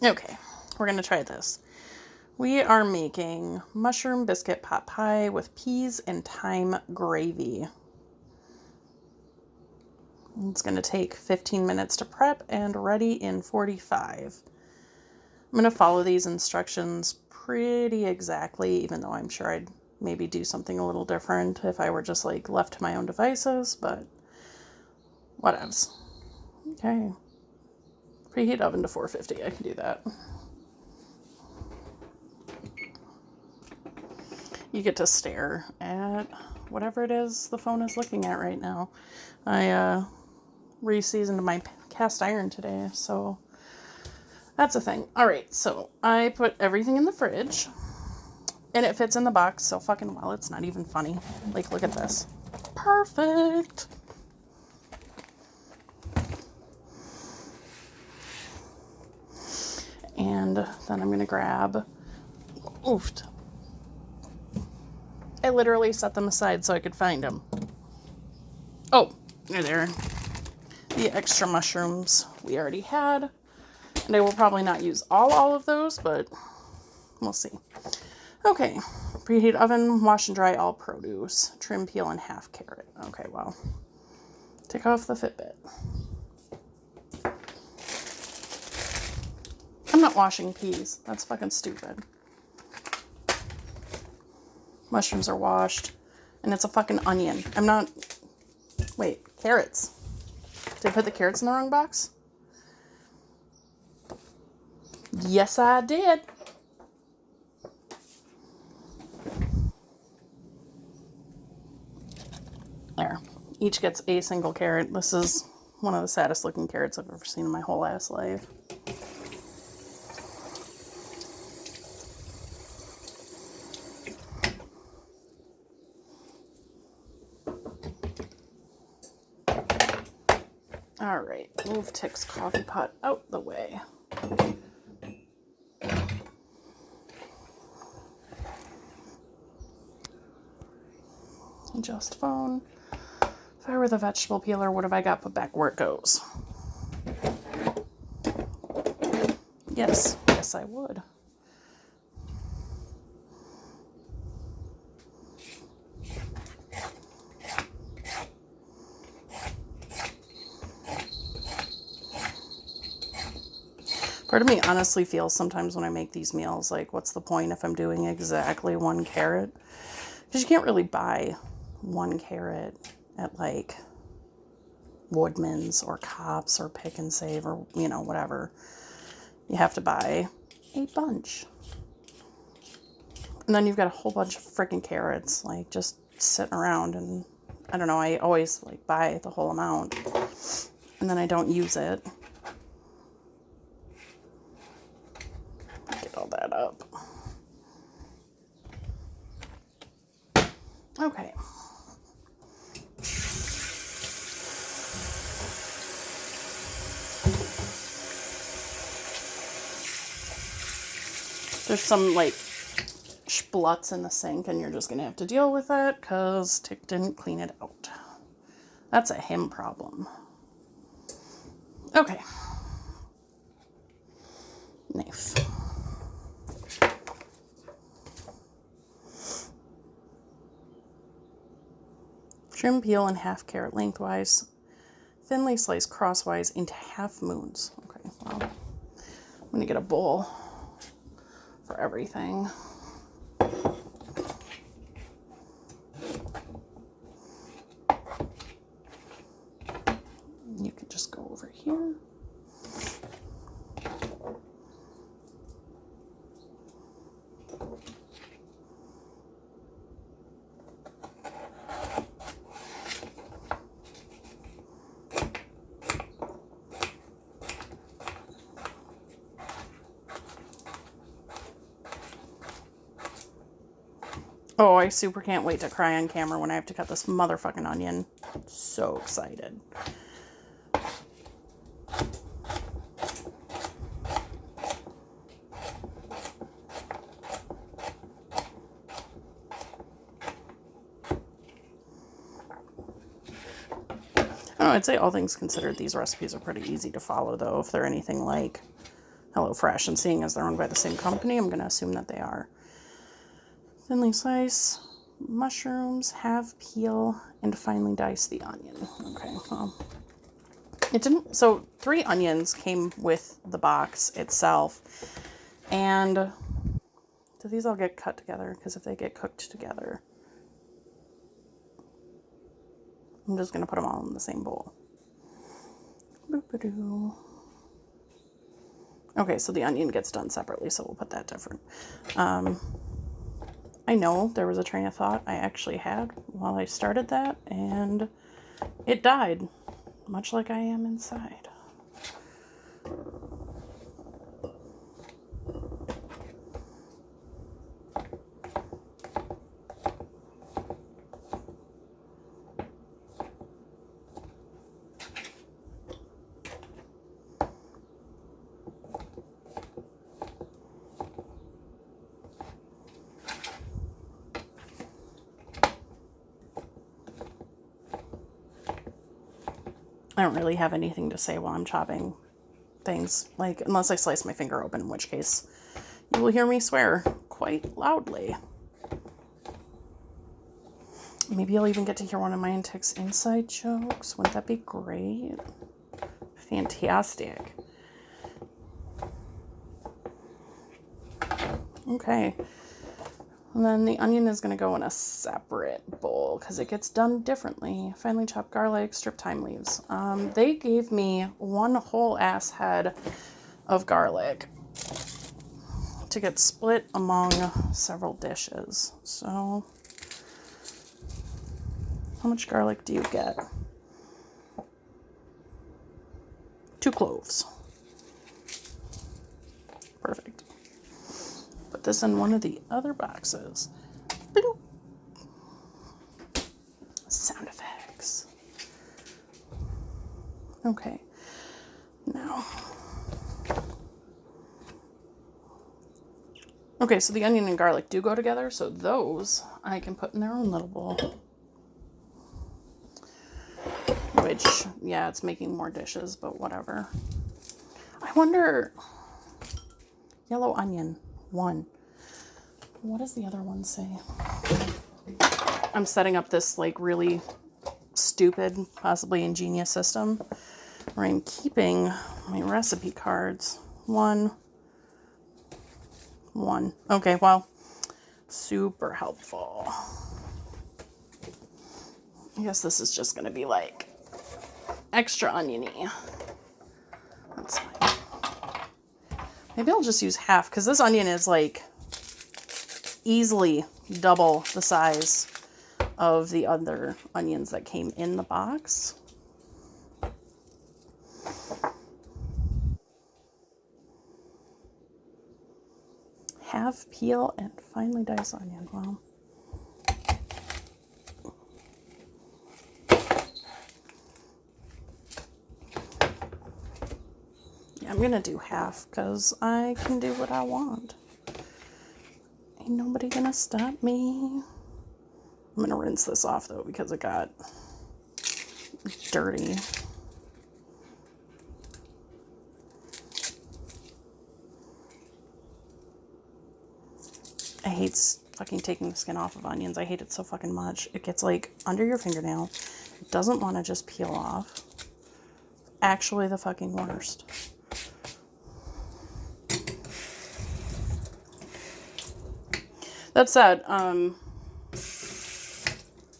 Okay, we're going to try this. We are making mushroom biscuit pot pie with peas and thyme gravy. It's going to take 15 minutes to prep and ready in 45. I'm going to follow these instructions pretty exactly, even though I'm sure I'd maybe do something a little different if I were just like left to my own devices, but whatevs. Okay. Preheat oven to 450. I can do that. You get to stare at whatever it is the phone is looking at right now. I re-seasoned my cast iron today, so that's a thing. All right, so I put everything in the fridge, and it fits in the box so fucking well. It's not even funny. Like, look at this. Perfect. And then I'm gonna grab, oofed. I literally set them aside so I could find them. Oh, they're there. The extra mushrooms we already had. And I will probably not use all of those, but we'll see. Okay, preheat oven, wash and dry all produce. Trim, peel, and half carrot. Okay, well, take off the Fitbit. I'm not washing peas. That's fucking stupid. Mushrooms are washed, and it's a fucking onion. I'm not... Wait, carrots. Did I put the carrots in the wrong box? Yes, I did. There. Each gets a single carrot. This is one of the saddest looking carrots I've ever seen in my whole ass life. All right, move Tick's coffee pot out the way. Adjust phone. If I were the vegetable peeler, what have I got put back where it goes? Yes, yes I would. Part of me honestly feels sometimes when I make these meals, like, what's the point if I'm doing exactly one carrot? Because you can't really buy one carrot at, like, Woodman's or Kopp's or Pick and Save or, you know, whatever. You have to buy a bunch. And then you've got a whole bunch of freaking carrots, like, just sitting around. And, I don't know, I always, like, buy the whole amount. And then I don't use it. Get all that up. Okay. There's some, like, spluts in the sink, and you're just going to have to deal with it because Tick didn't clean it out. That's a him problem. Okay. Knife. Trim, peel, and half carrot lengthwise. Thinly slice crosswise into half moons. Okay, well, I'm going to get a bowl for everything. You can just go over here. Oh, I super can't wait to cry on camera when I have to cut this motherfucking onion. So excited. I don't know, I'd say all things considered, these recipes are pretty easy to follow, though, if they're anything like HelloFresh, and seeing as they're owned by the same company, I'm going to assume that they are. Thinly slice mushrooms, half peel, and finely dice the onion. Okay, well, it didn't, so 3 onions came with the box itself, and do these all get cut together? Because if they get cooked together, I'm just going to put them all in the same bowl. Boop-a-doo. Okay, so the onion gets done separately, so we'll put that different. I know there was a train of thought I actually had while I started that, and it died, much like I am inside. I don't really have anything to say while I'm chopping things, like, unless I slice my finger open, in which case you will hear me swear quite loudly. Maybe I'll even get to hear one of my antics inside jokes. Wouldn't that be great? Fantastic. Okay. And then the onion is going to go in a separate bowl because it gets done differently. Finely chopped garlic, strip thyme leaves. They gave me one whole ass head of garlic to get split among several dishes. So, how much garlic do you get? 2 cloves. Perfect. Put this in one of the other boxes. Bloop. Sound effects. Okay. Now. Okay, so the onion and garlic do go together, so those I can put in their own little bowl. Which, yeah, it's making more dishes, but whatever. I wonder... Yellow onion, 1. What does the other one say? I'm setting up this, like, really stupid, possibly ingenious system where I'm keeping my recipe cards. 1. Okay, well, super helpful. I guess this is just going to be, like, extra oniony. That's fine. Maybe I'll just use half, because this onion is, like, easily double the size of the other onions that came in the box. Half peel and finely diced onion. Well, yeah, I'm gonna do half because I can do what I want. Ain't nobody gonna stop me. I'm gonna rinse this off though because it got dirty. I hate fucking taking the skin off of onions. I hate it so fucking much. It gets like under your fingernail. It doesn't want to just peel off. Actually the fucking worst. That said,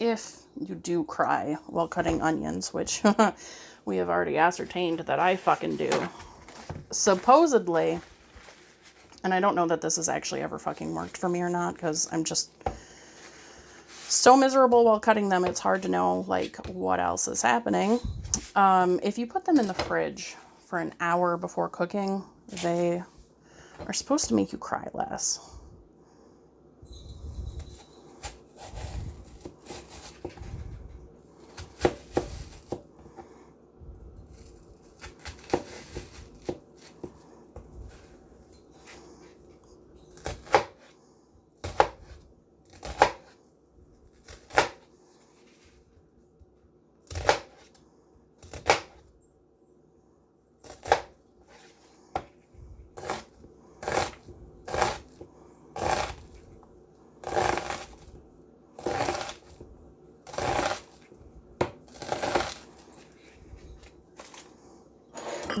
if you do cry while cutting onions, which we have already ascertained that I fucking do, supposedly, and I don't know that this has actually ever fucking worked for me or not, because I'm just so miserable while cutting them, it's hard to know, like, what else is happening. If you put them in the fridge for an hour before cooking, they are supposed to make you cry less.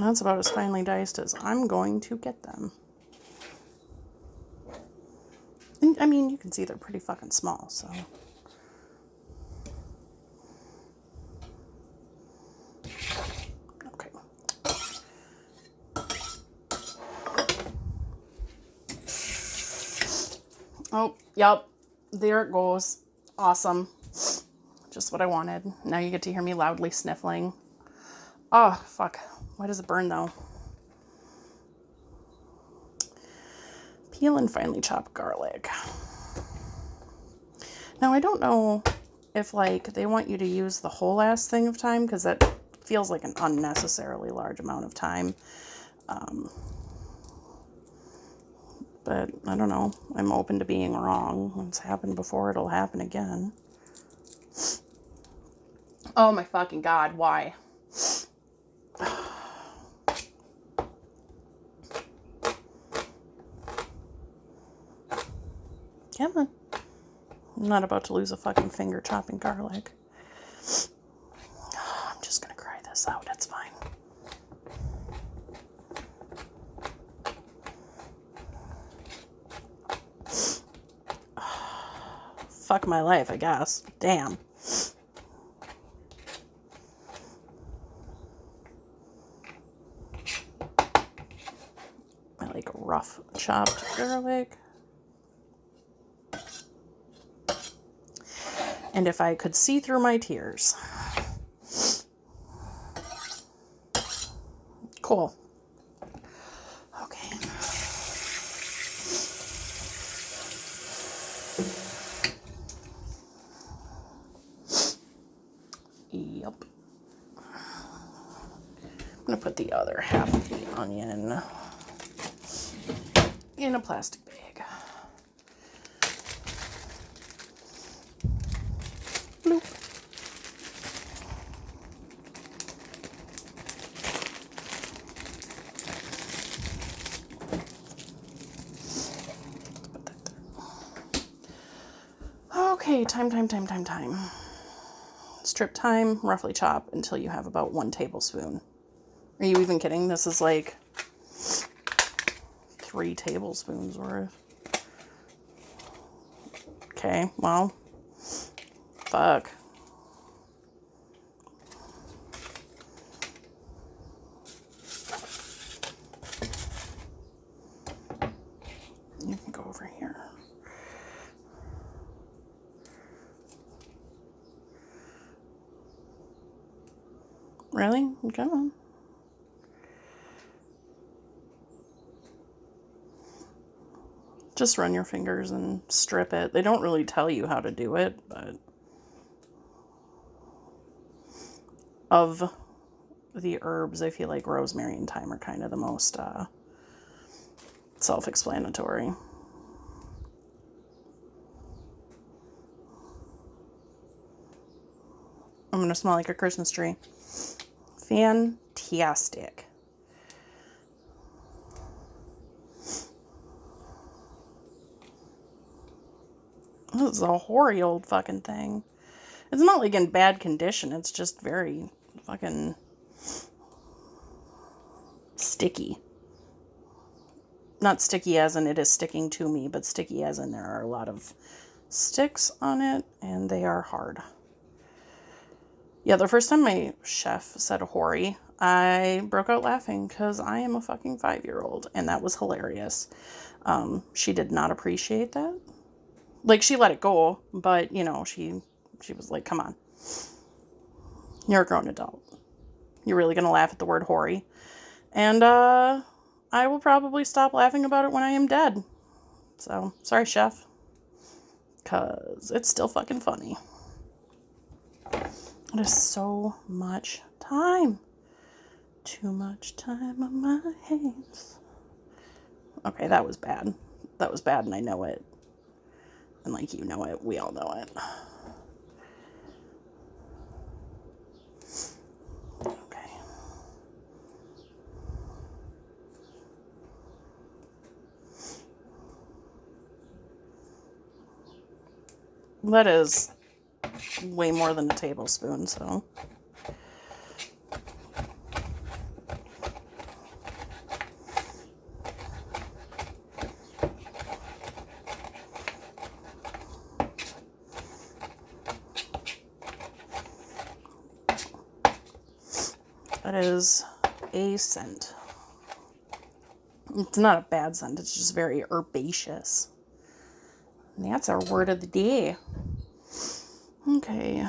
that's about as finely diced as I'm going to get them. And, I mean, you can see they're pretty fucking small, so. Okay. Oh, yep. There it goes. Awesome. Just what I wanted. Now you get to hear me loudly sniffling. Oh, fuck. Why does it burn, though? Peel and finely chop garlic. Now, I don't know if, like, they want you to use the whole ass thing of thyme, because that feels like an unnecessarily large amount of time. But, I don't know. I'm open to being wrong. It's happened before. It'll happen again. Oh, my fucking God. Why? Come on. I'm not about to lose a fucking finger chopping garlic. I'm just gonna cry this out. It's fine. Fuck my life, I guess. Damn. I like rough chopped garlic. And if I could see through my tears. Cool. Okay. Yep. I'm going to put the other half of the onion in a plastic bag. Bloop. Put that there. Okay, time. Strip thyme, roughly chop until you have about 1 tablespoon. Are you even kidding? This is like 3 tablespoons worth. Okay, well, fuck. You can go over here. Really? Come on. Just run your fingers and strip it. They don't really tell you how to do it, but of the herbs, I feel like rosemary and thyme are kind of the most self-explanatory. I'm going to smell like a Christmas tree. Fantastic. This is a hoary old fucking thing. It's not like in bad condition. It's just very fucking sticky. Not sticky as in it is sticking to me, but sticky as in there are a lot of sticks on it and they are hard. Yeah, the first time my chef said hoary, I broke out laughing because I am a fucking 5-year-old and that was hilarious. She did not appreciate that. Like, she let it go, but, you know, she was like, come on. You're a grown adult. You're really going to laugh at the word hoary. And I will probably stop laughing about it when I am dead. So, sorry, chef. Because it's still fucking funny. It is so much time. Too much time on my hands. Okay, that was bad. That was bad and I know it. And like you know it, we all know it. Okay. That is way more than a tablespoon, so. That is a scent. It's not a bad scent. It's just very herbaceous. And that's our word of the day. Okay.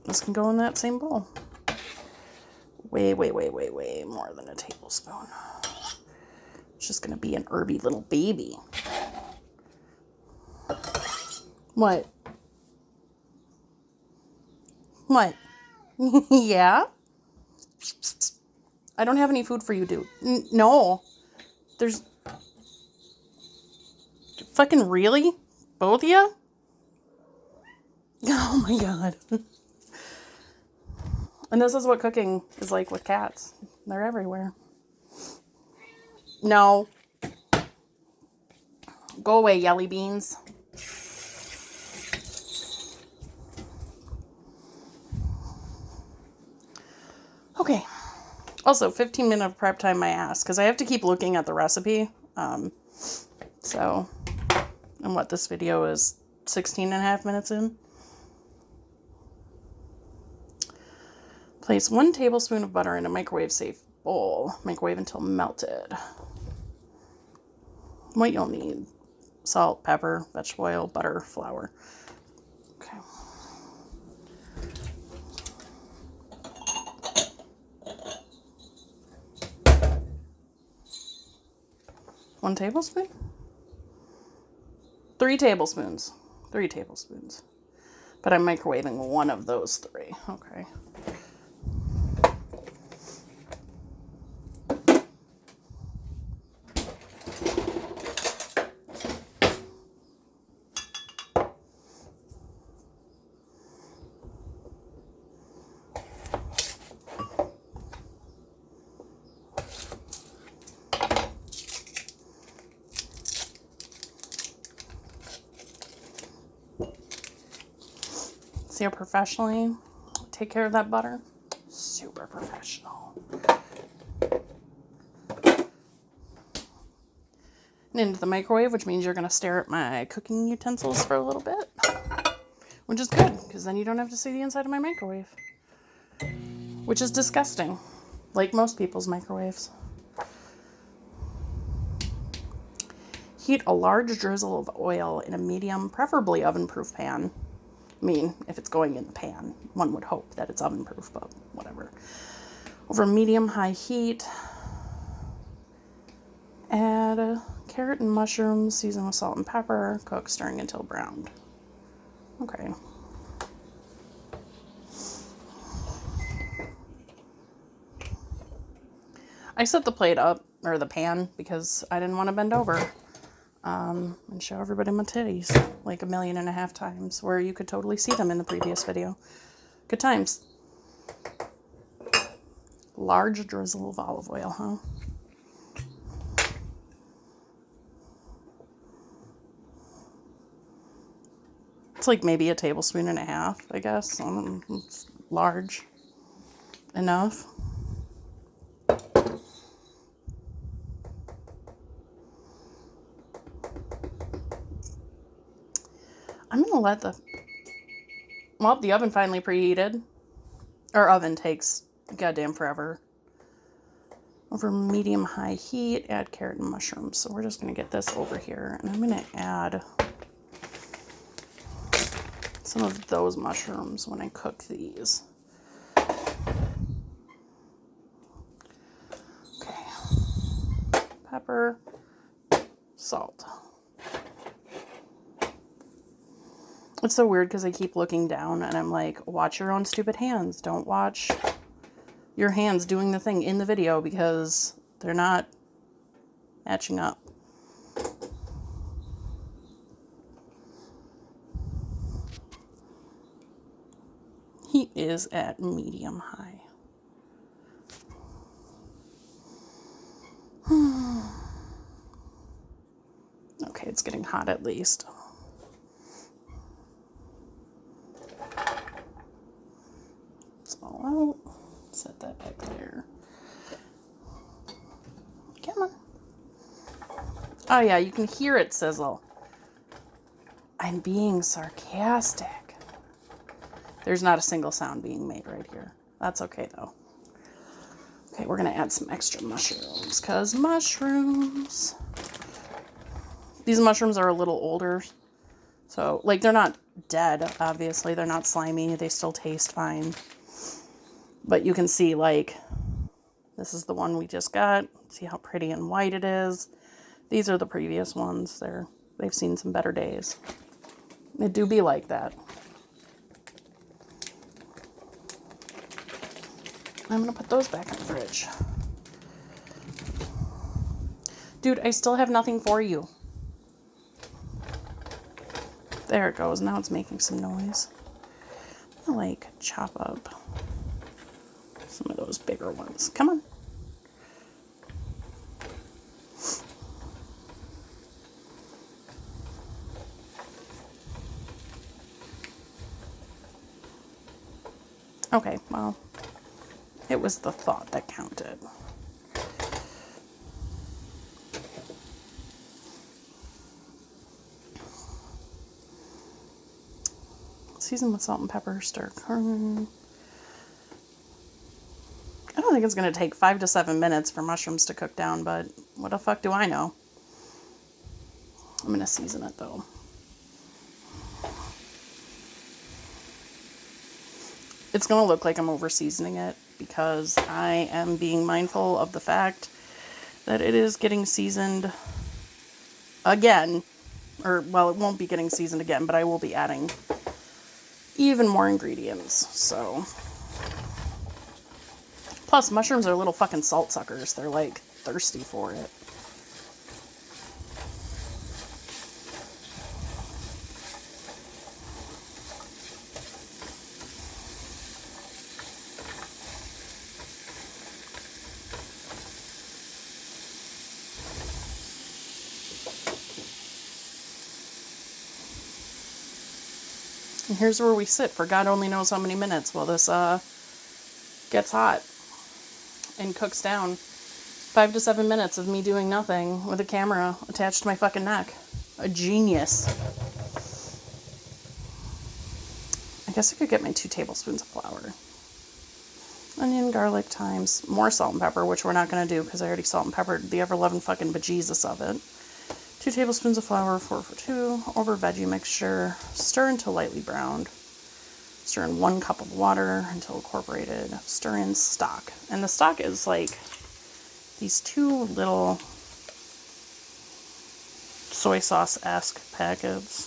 This can go in that same bowl. Way more than a tablespoon. It's just going to be an herby little baby. What? What? Yeah? I don't have any food for you, dude. No. There's... Fucking really? Both of you? Oh my god. And this is what cooking is like with cats. They're everywhere. No. Go away, yelly beans. Okay. Also, 15-minute prep time, my ass, because I have to keep looking at the recipe. So, and what, this video is 16.5 minutes in. Place 1 tablespoon of butter in a microwave-safe bowl. Microwave until melted. What you'll need: salt, pepper, vegetable oil, butter, flour. Okay. One tablespoon? 3 tablespoons. 3 tablespoons. But I'm microwaving one of those 3. Okay. See how professionally take care of that butter? Super professional. And into the microwave, which means you're going to stare at my cooking utensils for a little bit. Which is good, because then you don't have to see the inside of my microwave. Which is disgusting. Like most people's microwaves. Heat a large drizzle of oil in a medium, preferably oven-proof pan. I mean, if it's going in the pan, one would hope that it's oven-proof, but whatever. Over medium-high heat, add carrot and mushrooms, season with salt and pepper, cook, stirring until browned. Okay. I set the plate up, or the pan, because I didn't want to bend over. And show everybody my titties like 1.5 million times, where you could totally see them in the previous video. Good times. Large drizzle of olive oil, huh? It's like maybe 1.5 tablespoons, I guess. It's large enough. I'm going to let the oven finally preheated. Our oven takes goddamn forever. Over medium-high heat, add carrot and mushrooms. So we're just going to get this over here. And I'm going to add some of those mushrooms when I cook these. Okay. Pepper, salt. It's so weird because I keep looking down and I'm like, watch your own stupid hands. Don't watch your hands doing the thing in the video because they're not matching up. Heat is at medium-high. Okay, it's getting hot at least. Out. Set that back there. Come on. Oh yeah, you can hear it sizzle. I'm being sarcastic. There's not a single sound being made right here. That's okay though. Okay, we're gonna add some extra mushrooms, because mushrooms. These mushrooms are a little older. So, like, they're not dead, obviously. They're not slimy. They still taste fine. But you can see, like, this is the one we just got. See how pretty and white it is. These are the previous ones. They've seen some better days. They do be like that. I'm going to put those back in the fridge. Dude, I still have nothing for you. There it goes. Now it's making some noise. I'm going to, like, chop up some of those bigger ones. Come on. Okay, well, it was the thought that counted. Season with salt and pepper, stir. I don't think it's going to take 5 to 7 minutes for mushrooms to cook down, but what the fuck do I know? I'm going to season it though. It's going to look like I'm over seasoning it because I am being mindful of the fact that it is getting seasoned again. Or, well, it won't be getting seasoned again, but I will be adding even more ingredients. So, plus mushrooms are little fucking salt suckers. They're like thirsty for it. And here's where we sit for God only knows how many minutes while this gets hot and cooks down. 5 to 7 minutes of me doing nothing with a camera attached to my fucking neck. A genius. I guess I could get my 2 tablespoons of flour. Onion, garlic, thyme, more salt and pepper, which we're not going to do because I already salt and peppered the ever-loving fucking bejesus of it. 2 tablespoons of flour, 4 for 2, over veggie mixture, stir until lightly browned. Stir in 1 cup of water until incorporated. Stir in stock. And the stock is like these 2 little soy sauce-esque packets.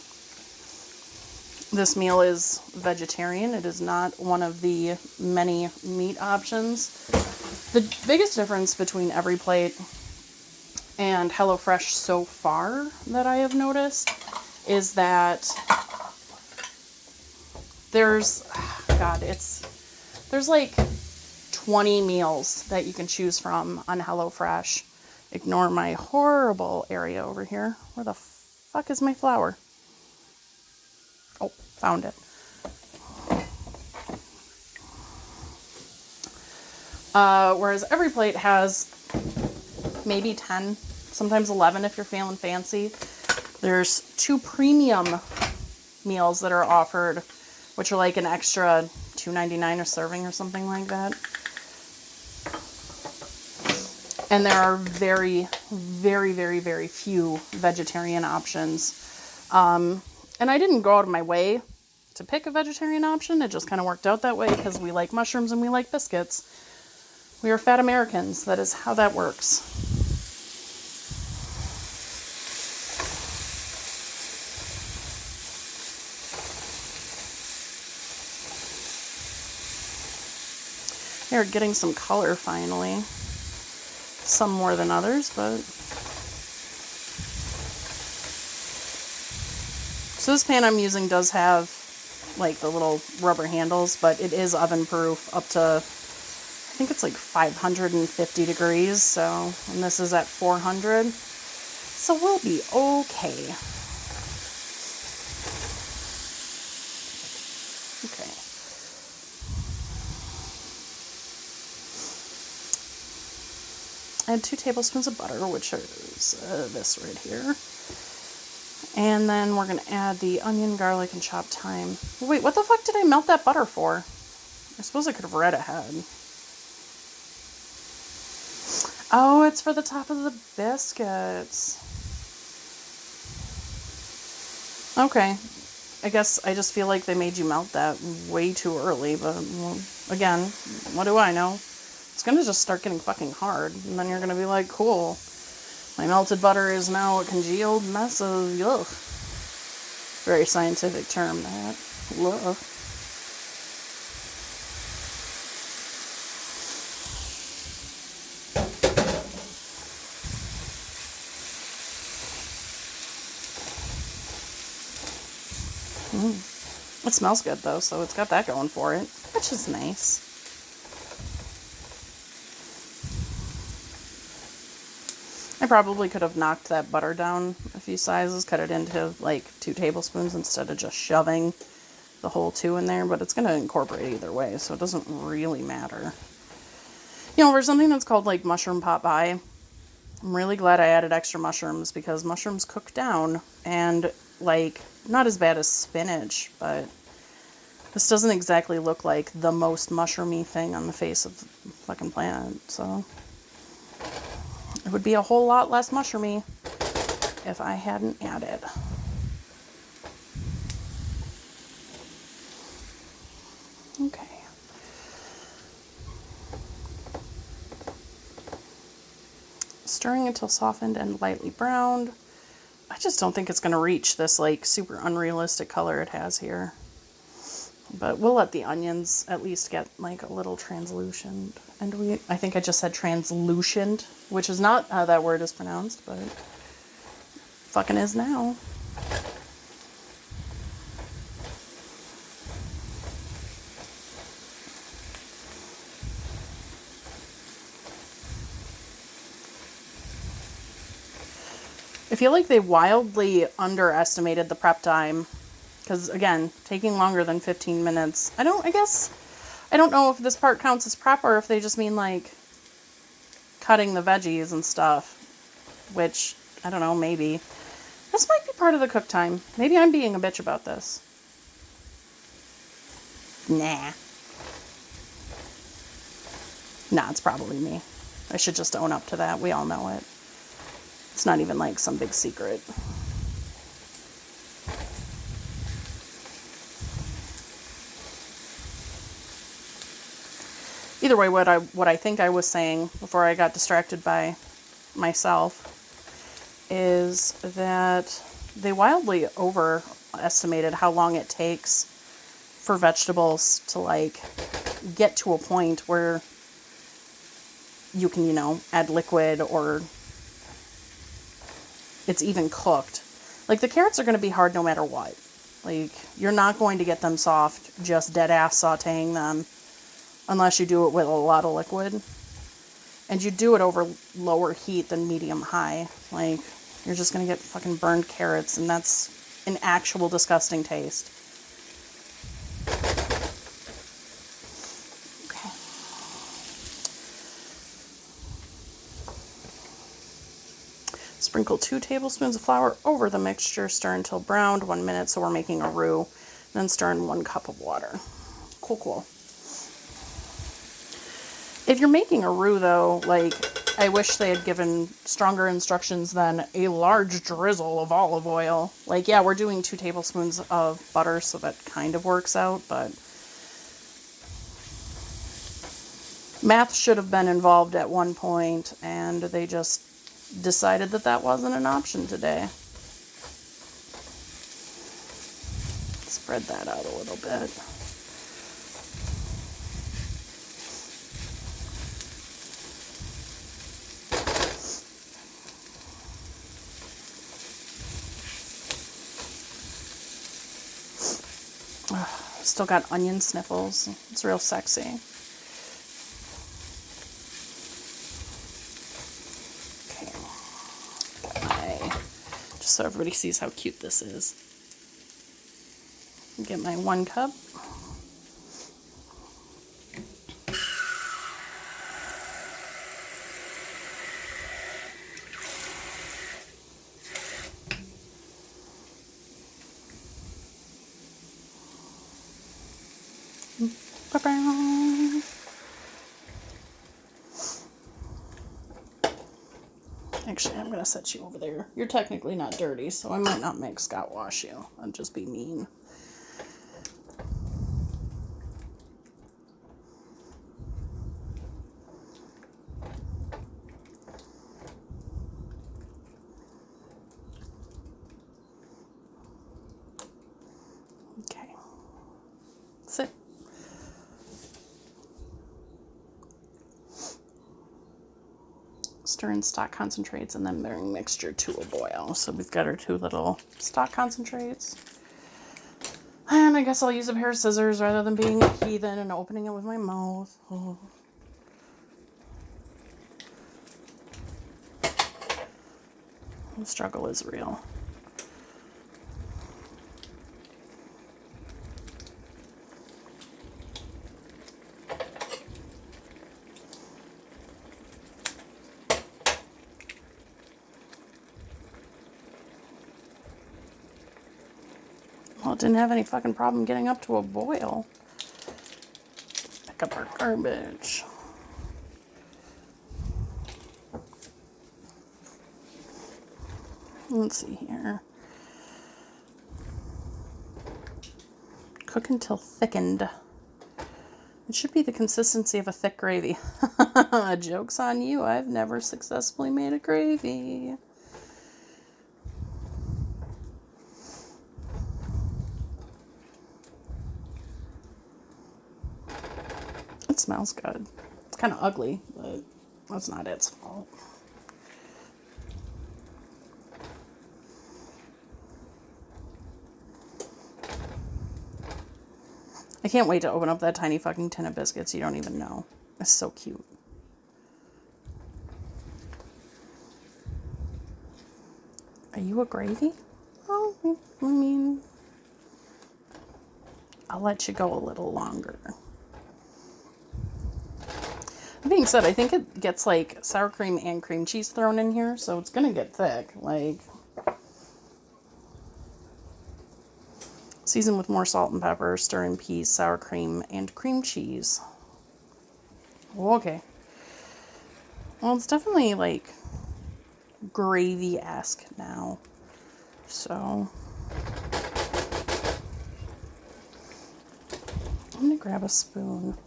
This meal is vegetarian. It is not one of the many meat options. The biggest difference between EveryPlate and HelloFresh so far that I have noticed is that there's like 20 meals that you can choose from on HelloFresh. Ignore my horrible area over here. Where the fuck is my flour? Oh, found it. Whereas EveryPlate has maybe 10, sometimes 11 if you're feeling fancy. There's 2 premium meals that are offered, which are like an extra $2.99 a serving or something like that. And there are very, very, very, very few vegetarian options. And I didn't go out of my way to pick a vegetarian option. It just kind of worked out that way because we like mushrooms and we like biscuits. We are fat Americans. That is how that works. They're getting some color finally. Some more than others, but... So this pan I'm using does have like the little rubber handles, but it is oven proof up to, I think it's like 550 degrees. So, and this is at 400. So we'll be okay. Okay. Add 2 tablespoons of butter, which is this right here. And then we're going to add the onion, garlic, and chopped thyme. Wait, what the fuck did I melt that butter for? I suppose I could have read ahead. Oh, it's for the top of the biscuits. Okay. I guess I just feel like they made you melt that way too early, but well, again, what do I know? It's going to just start getting fucking hard, and then you're going to be like, cool, my melted butter is now a congealed mess of, ugh. Very scientific term, that. Ugh. It smells good, though, so it's got that going for it, which is nice. I probably could have knocked that butter down a few sizes, cut it into like 2 tablespoons instead of just shoving the whole 2 in there, but it's going to incorporate either way, so it doesn't really matter. You know, for something that's called like mushroom pot pie, I'm really glad I added extra mushrooms because mushrooms cook down and like not as bad as spinach, but this doesn't exactly look like the most mushroomy thing on the face of the fucking planet, so it would be a whole lot less mushroomy if I hadn't added. Okay. Stirring until softened and lightly browned. I just don't think it's going to reach this like super unrealistic color it has here. But we'll let the onions at least get like a little translucent. And I think I just said translucent, which is not how that word is pronounced, but fucking is now. I feel like they wildly underestimated the prep time. Because, again, taking longer than 15 minutes. I don't know if this part counts as prep or if they just mean, like, cutting the veggies and stuff. Which, I don't know, maybe. This might be part of the cook time. Maybe I'm being a bitch about this. Nah, it's probably me. I should just own up to that. We all know it. It's not even, like, some big secret. Either way, what I think I was saying before I got distracted by myself is that they wildly overestimated how long it takes for vegetables to like get to a point where you can, you know, add liquid or it's even cooked. Like the carrots are going to be hard no matter what. Like you're not going to get them soft just dead ass sauteing them unless you do it with a lot of liquid. And you do it over lower heat than medium-high. Like, you're just going to get fucking burned carrots, and that's an actual disgusting taste. Okay. Sprinkle 2 tablespoons of flour over the mixture. Stir until browned, 1 minute, so we're making a roux. Then stir in 1 cup of water. Cool. If you're making a roux, though, like, I wish they had given stronger instructions than a large drizzle of olive oil. Like, yeah, we're doing 2 tablespoons of butter, so that kind of works out, but math should have been involved at one point, and they just decided that that wasn't an option today. Spread that out a little bit. Still got onion sniffles. It's real sexy. Okay. Just so everybody sees how cute this is. Get my 1 cup. Ba-bow. Actually, I'm going to set you over there. You're technically not dirty, so I might not make Scott wash you. I'd just be mean. Okay. Sit. Stir in stock concentrates and then bring mixture to a boil. So we've got our 2 little stock concentrates. And I guess I'll use a pair of scissors rather than being a heathen and opening it with my mouth. Oh. The struggle is real. Well, it didn't have any fucking problem getting up to a boil. Pick up our garbage. Let's see here. Cook until thickened. It should be the consistency of a thick gravy. Joke's on you. I've never successfully made a gravy. It smells good. It's kind of ugly, but that's not its fault. I can't wait to open up that tiny fucking tin of biscuits you don't even know. It's so cute. Are you a gravy? Oh, I mean, I'll let you go a little longer. That being said, I think it gets like sour cream and cream cheese thrown in here, so it's gonna get thick. Like, season with more salt and pepper, stir in peas, sour cream, and cream cheese. Okay. Well, it's definitely like gravy-esque now. So I'm gonna grab a spoon.